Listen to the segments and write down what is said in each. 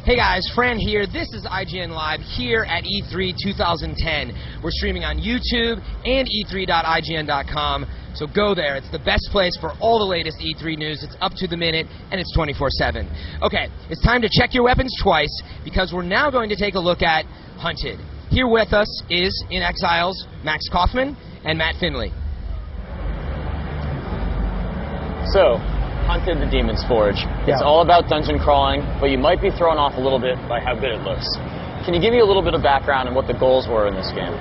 Hey guys, Fran here. This is IGN Live here at E3 2010. We're streaming on YouTube and e3.ign.com, so go there. It's the best place for all the latest E3 news. It's up to the minute, and it's 24/7. Okay, it's time to check your weapons twice, because we're now going to take a look at Hunted. Here with us is, in Exiles, Max Kaufman and Matt Finley. So, Hunted: The Demon's Forge. It's all about dungeon crawling, but you might be thrown off a little bit by how good it looks. Can you give me a little bit of background on what the goals were in this game?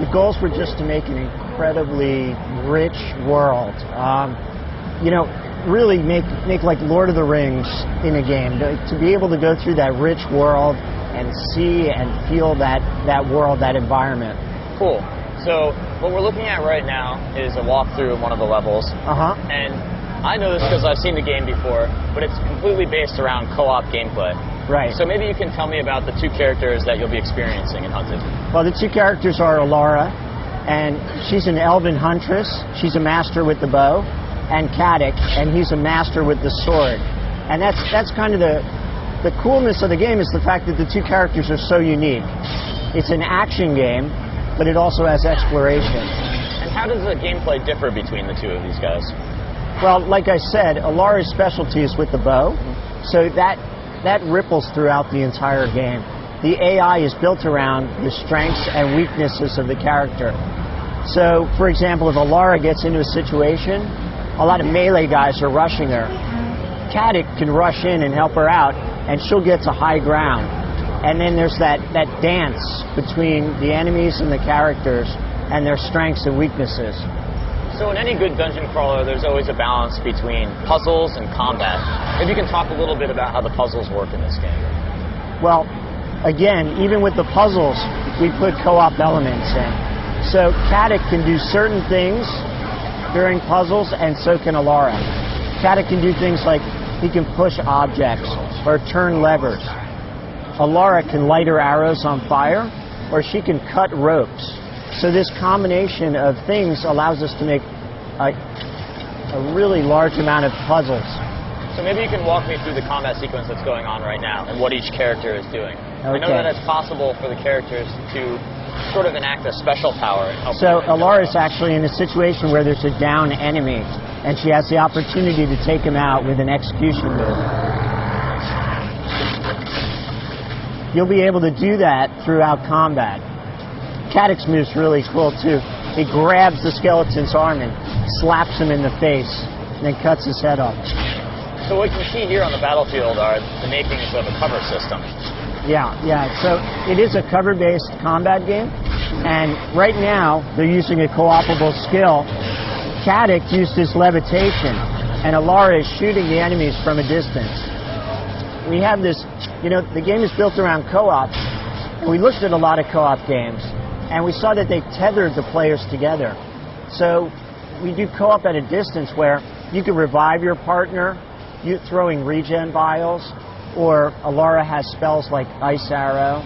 The goals were just to make an incredibly rich world. Really make like Lord of the Rings in a game. To be able to go through that rich world and see and feel that world, that environment. Cool. So, what we're looking at right now is a walkthrough of one of the levels. And I know this because I've seen the game before, but it's completely based around co-op gameplay. Right. So maybe you can tell me about the two characters that you'll be experiencing in Hunted. Well, the two characters are Alara, and she's an elven huntress. She's a master with the bow, and Caddick, and he's a master with the sword. And that's kind of the coolness of the game, is the fact that the two characters are so unique. It's an action game, but it also has exploration. And how does the gameplay differ between the two of these guys? Well, like I said, Alara's specialty is with the bow, so that ripples throughout the entire game. The AI is built around the strengths and weaknesses of the character. So, for example, if Alara gets into a situation, a lot of melee guys are rushing her. Caddick can rush in and help her out, and she'll get to high ground. And then there's that dance between the enemies and the characters and their strengths and weaknesses. So in any good dungeon crawler, there's always a balance between puzzles and combat. Maybe you can talk a little bit about how the puzzles work in this game. Well, again, even with the puzzles, we put co-op elements in. So Caddick can do certain things during puzzles, and so can Alara. Caddick can do things like he can push objects or turn levers. Alara can light her arrows on fire, or she can cut ropes. So this combination of things allows us to make a really large amount of puzzles. So maybe you can walk me through the combat sequence that's going on right now and what each character is doing. Okay. I know that it's possible for the characters to sort of enact a special power. And help so Alara is actually in a situation where there's a down enemy, and she has the opportunity to take him out with an execution move. You'll be able to do that throughout combat. Caddick's move's really cool, too. He grabs the skeleton's arm and slaps him in the face, and then cuts his head off. So what you see here on the battlefield are the makings of a cover system. Yeah. So it is a cover-based combat game, and right now they're using a co-opable skill. Caddick used his levitation, and Alara is shooting the enemies from a distance. We have this, the game is built around co-op, and we looked at a lot of co-op games, and we saw that they tethered the players together. So we do co-op at a distance where you can revive your partner, throwing regen vials, or Alara has spells like Ice Arrow,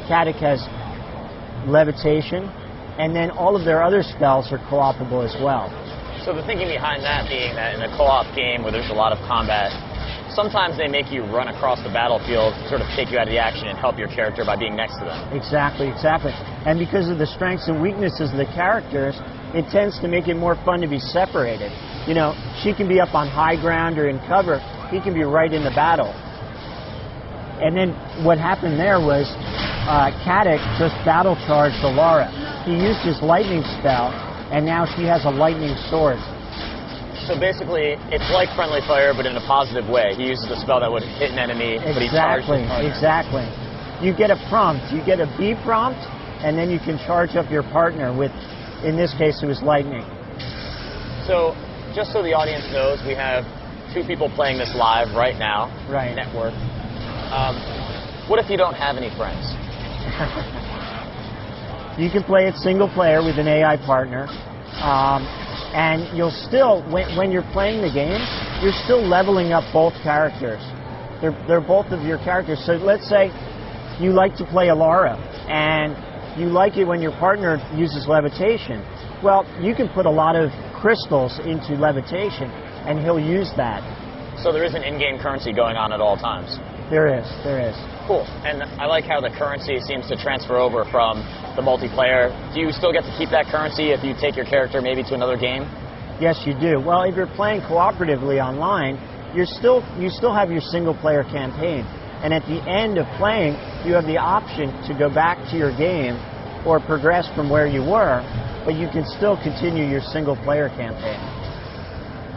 Caddick has levitation, and then all of their other spells are co-opable as well. So the thinking behind that being that in a co-op game where there's a lot of combat, sometimes they make you run across the battlefield, sort of take you out of the action and help your character by being next to them. Exactly. And because of the strengths and weaknesses of the characters, it tends to make it more fun to be separated. She can be up on high ground or in cover. He can be right in the battle. And then what happened there was Caddick just battle charged Alara. He used his lightning spell, and now she has a lightning sword. So basically, it's like friendly fire, but in a positive way. He uses a spell that would hit an enemy, but he charges his partner. Exactly. You get a prompt. You get a B prompt, and then you can charge up your partner with, in this case, it was lightning. So, just so the audience knows, we have two people playing this live right now. Right. Network. What if you don't have any friends? You can play it single player with an AI partner. And you'll still, when you're playing the game, you're still leveling up both characters. They're both of your characters. So let's say you like to play Alara, and you like it when your partner uses levitation. Well, you can put a lot of crystals into levitation, and he'll use that. So there is an in-game currency going on at all times? There is, there is. Cool. And I like how the currency seems to transfer over from the multiplayer. Do you still get to keep that currency if you take your character maybe to another game? Yes, you do. Well, if you're playing cooperatively online, you still have your single-player campaign. And at the end of playing, you have the option to go back to your game or progress from where you were, but you can still continue your single-player campaign.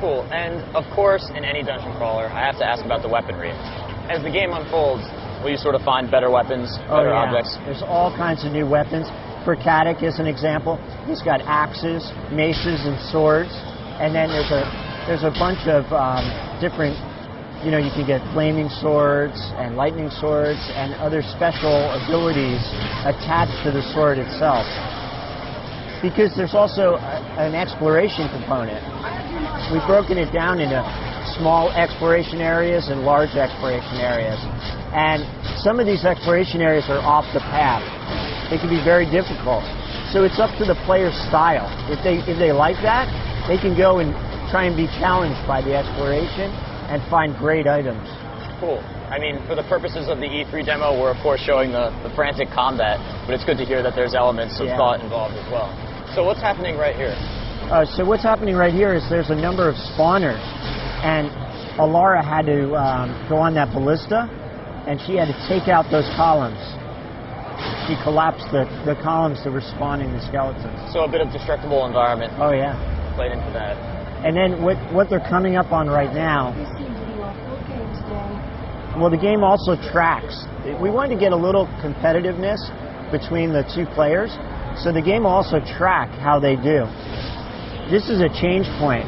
Cool. And, of course, in any dungeon crawler, I have to ask about the weaponry. As the game unfolds, will you sort of find better weapons, better objects? There's all kinds of new weapons. For Caddick, as an example, he's got axes, maces, and swords. And then there's a bunch of different, you can get flaming swords and lightning swords and other special abilities attached to the sword itself. Because there's also an exploration component. We've broken it down into small exploration areas and large exploration areas. And some of these exploration areas are off the path. They can be very difficult. So it's up to the player's style. If they like that, they can go and try and be challenged by the exploration and find great items. Cool. I mean, for the purposes of the E3 demo, we're of course showing the frantic combat, but it's good to hear that there's elements of thought involved as well. So what's happening right here? So what's happening right here is there's a number of spawners, and Alara had to go on that ballista, and she had to take out those columns. She collapsed the columns that were spawning the skeletons. So a bit of destructible environment. Oh yeah. Played into that. And then what they're coming up on right now, well, the game also tracks. We wanted to get a little competitiveness between the two players, so the game will also track how they do. This is a change point.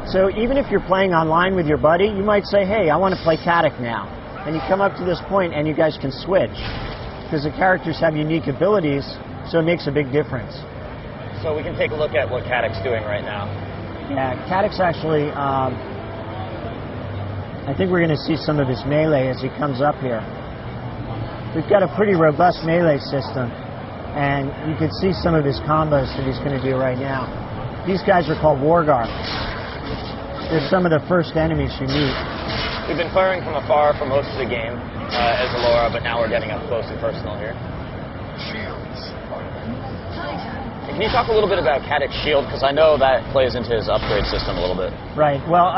So even if you're playing online with your buddy, you might say, hey, I want to play Caddick now. And you come up to this point and you guys can switch, because the characters have unique abilities, so it makes a big difference. So we can take a look at what Caddick's doing right now. Yeah, Caddick's actually, I think we're going to see some of his melee as he comes up here. We've got a pretty robust melee system, and you can see some of his combos that he's going to do right now. These guys are called War Guards. They're some of the first enemies you meet. We've been firing from afar for most of the game as Alara, but now we're getting up close and personal here. Can you talk a little bit about Caddick's shield? Because I know that plays into his upgrade system a little bit. Right. Well,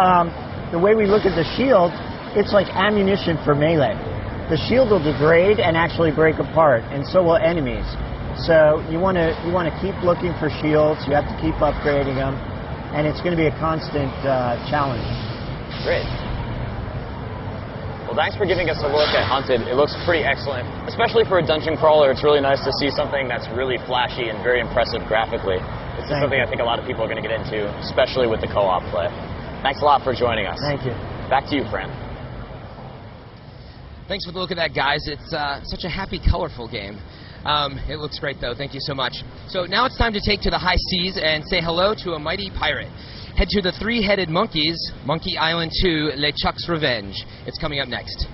the way we look at the shield, it's like ammunition for melee. The shield will degrade and actually break apart, and so will enemies. So you want to keep looking for shields. You have to keep upgrading them, and it's going to be a constant challenge. Great. Well, thanks for giving us a look at Hunted. It looks pretty excellent. Especially for a dungeon crawler, it's really nice to see something that's really flashy and very impressive graphically. This is something I think a lot of people are going to get into, especially with the co-op play. Thanks a lot for joining us. Thank you. Back to you, Fran. Thanks for the look at that, guys. It's such a happy, colorful game. It looks great, though. Thank you so much. So now it's time to take to the high seas and say hello to a mighty pirate. Head to the Three-Headed Monkeys, Monkey Island 2, LeChuck's Revenge. It's coming up next.